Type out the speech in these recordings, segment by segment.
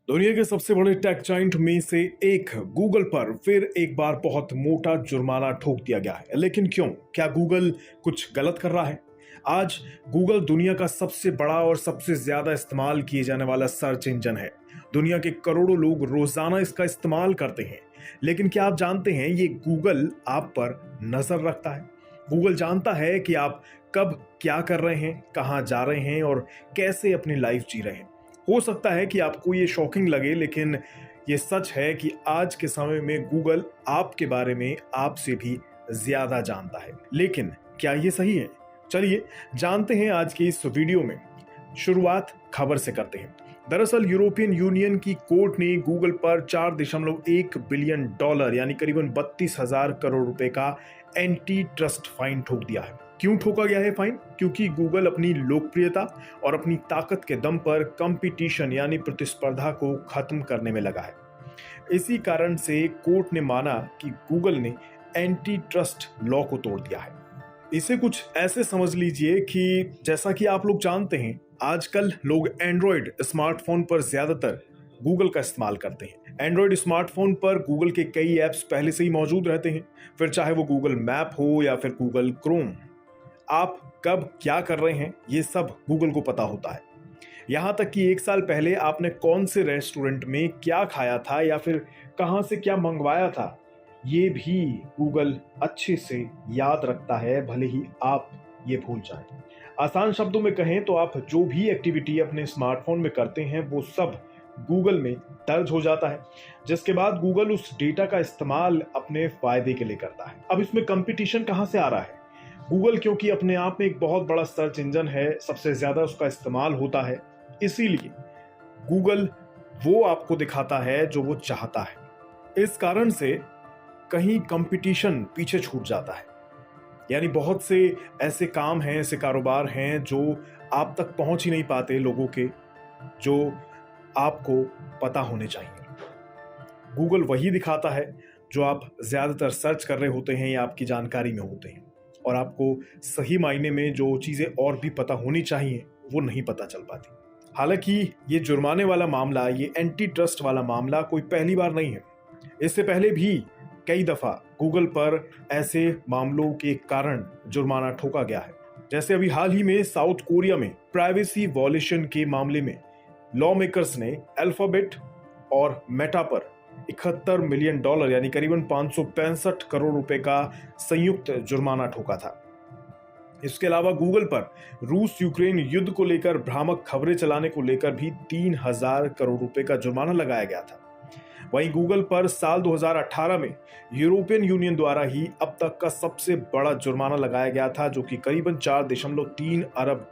दुनिया के सबसे बड़े टेक जाइंट में से एक गूगल पर फिर एक बार बहुत मोटा जुर्माना ठोक दिया गया है। लेकिन क्यों? क्या गूगल कुछ गलत कर रहा है? आज गूगल दुनिया का सबसे बड़ा और सबसे ज्यादा इस्तेमाल किए जाने वाला सर्च इंजन है। दुनिया के करोड़ों लोग रोजाना इसका इस्तेमाल करते हैं। लेकिन क्या आप जानते हैं ये गूगल आप पर नजर रखता है? गूगल जानता है कि आप कब क्या कर रहे हैं, कहां जा रहे हैं और कैसे अपनी लाइफ जी रहे हैं। हो सकता है कि आपको ये शॉकिंग लगे, लेकिन ये सच है कि आज के समय में गूगल आपके बारे में आपसे भी ज्यादा जानता है। लेकिन क्या ये सही है? चलिए जानते हैं आज के इस वीडियो में। शुरुआत खबर से करते हैं। दरअसल यूरोपियन यूनियन की कोर्ट ने गूगल पर 4.1 बिलियन डॉलर यानी करीबन 32,000 करोड़ रुपए का एंटी ट्रस्ट फाइन ठोक दिया है। क्यों ठोका गया है फाइन? क्योंकि गूगल अपनी लोकप्रियता और अपनी ताकत के दम पर कंपटीशन यानी प्रतिस्पर्धा को खत्म करने में लगा है। इसी कारण से कोर्ट ने माना कि गूगल ने एंटी ट्रस्ट लॉ को तोड़ दिया है। इसे कुछ ऐसे समझ लीजिए कि जैसा कि आप लोग जानते हैं, आजकल लोग एंड्रॉयड स्मार्टफोन पर ज्यादातर गूगल का इस्तेमाल करते हैं। एंड्रॉयड स्मार्टफोन पर गूगल के कई ऐप्स पहले से ही मौजूद रहते हैं, फिर चाहे वो गूगल मैप हो या फिर गूगल क्रोम। आप कब क्या कर रहे हैं ये सब गूगल को पता होता है। यहां तक कि 1 साल पहले आपने कौन से रेस्टोरेंट में क्या खाया था या फिर कहां से क्या मंगवाया था, ये भी गूगल अच्छे से याद रखता है, भले ही आप ये भूल जाएं। आसान शब्दों में कहें तो आप जो भी एक्टिविटी अपने स्मार्टफोन में करते हैं वो सब गूगल में दर्ज हो जाता है, जिसके बाद गूगल उस डेटा का इस्तेमाल अपने फायदे के लिए करता है। अब इसमें कंपटीशन कहां से आ रहा है? गूगल क्योंकि अपने आप में एक बहुत बड़ा सर्च इंजन है, सबसे ज्यादा उसका इस्तेमाल होता है, इसीलिए गूगल वो आपको दिखाता है जो वो चाहता है। इस कारण से कहीं कंपटीशन पीछे छूट जाता है। यानी बहुत से ऐसे काम हैं, ऐसे कारोबार हैं जो आप तक पहुंच ही नहीं पाते लोगों के, जो आपको पता होने चाहिए। गूगल वही दिखाता है जो आप ज्यादातर सर्च कर रहे होते हैं या आपकी जानकारी में होते हैं, और आपको सही मायने में जो चीजें और भी पता होनी चाहिए वो नहीं पता चल पाती। हालांकि ये जुर्माने वाला मामला, ये एंटी ट्रस्ट वाला मामला कोई पहली बार नहीं है। इससे पहले भी कई दफा गूगल पर ऐसे मामलों के कारण जुर्माना ठोका गया है। जैसे अभी हाल ही में साउथ कोरिया में प्राइवेसी वॉयलेशन के मामले में लॉ मेकर्स ने अल्फाबेट और मेटा पर 71 मिलियन डॉलर यानी करीबन 565 करोड़ रुपए का संयुक्त जुर्माना ठोका था। इसके अलावा गूगल पर रूस यूक्रेन युद्ध को लेकर भ्रामक खबरें चलाने को लेकर भी 3,000 करोड़ रुपए का जुर्माना लगाया गया था। वहीं गूगल पर साल 2018 में यूरोपियन यूनियन द्वारा ही अब तक का सबसे बड़ा जुर्माना लगाया गया था, जो कि करीबन 4.3 अरब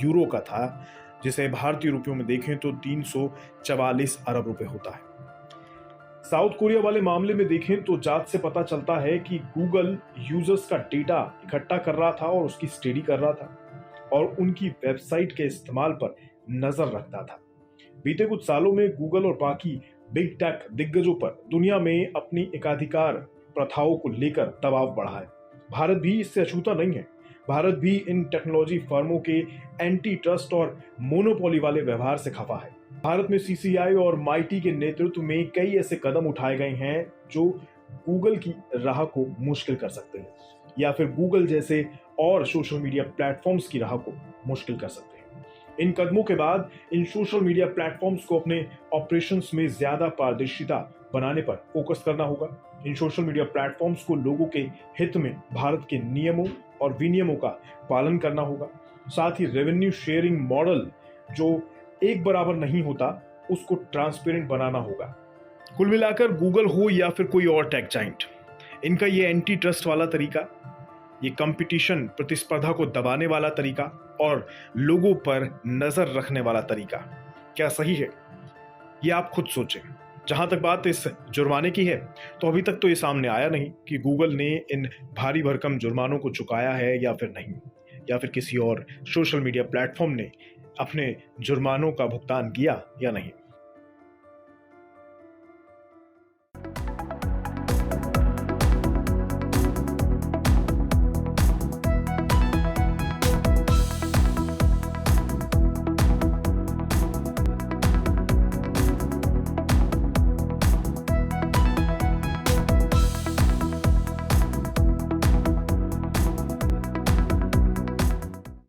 यूरो का था, जिसे भारतीय रुपयों में देखें तो 344 अरब रुपए होता है। साउथ कोरिया वाले मामले में देखें तो जांच से पता चलता है कि गूगल यूजर्स का डेटा इकट्ठा कर रहा था और उसकी स्टडी कर रहा था और उनकी वेबसाइट के इस्तेमाल पर नजर रखता था। बीते कुछ सालों में गूगल और बाकी बिग टेक दिग्गजों पर दुनिया में अपनी एकाधिकार प्रथाओं को लेकर दबाव बढ़ा है। भारत भी इससे अछूता नहीं है। भारत भी इन टेक्नोलॉजी फर्मों के एंटी ट्रस्ट और मोनोपोली वाले व्यवहार से खफा है। भारत में सीसीआई और माइटी के नेतृत्व में कई ऐसे कदम उठाए गए हैं जो गूगल की राह को मुश्किल कर सकते हैं, या फिर गूगल जैसे और सोशल मीडिया प्लेटफॉर्म्स की राह को मुश्किल कर सकते हैं। इन कदमों के बाद इन सोशल मीडिया प्लेटफॉर्म्स को अपने ऑपरेशंस में ज्यादा पारदर्शिता बनाने पर फोकस करना होगा। इन सोशल मीडिया प्लेटफॉर्म्स को लोगों के हित में भारत के नियमों और विनियमों का पालन करना होगा। साथ ही रेवेन्यू शेयरिंग मॉडल जो एक बराबर नहीं होता, उसको ट्रांसपेरेंट बनाना होगा। कुल मिलाकर गूगल हो या फिर कोई और टेक जाइंट, इनका ये एंटी ट्रस्ट वाला तरीका, ये कंपटीशन प्रतिस्पर्धा को दबाने वाला तरीका और लोगों पर नजर रखने वाला तरीका क्या सही है? ये आप खुद सोचें। जहां तक बात इस जुर्माने की है, तो अभी तक तो ये सामने आया नहीं कि गूगल ने इन भारी भरकम जुर्मानों को चुकाया है या फिर नहीं, या फिर किसी और सोशल मीडिया प्लेटफॉर्म ने अपने जुर्मानों का भुगतान किया या नहीं।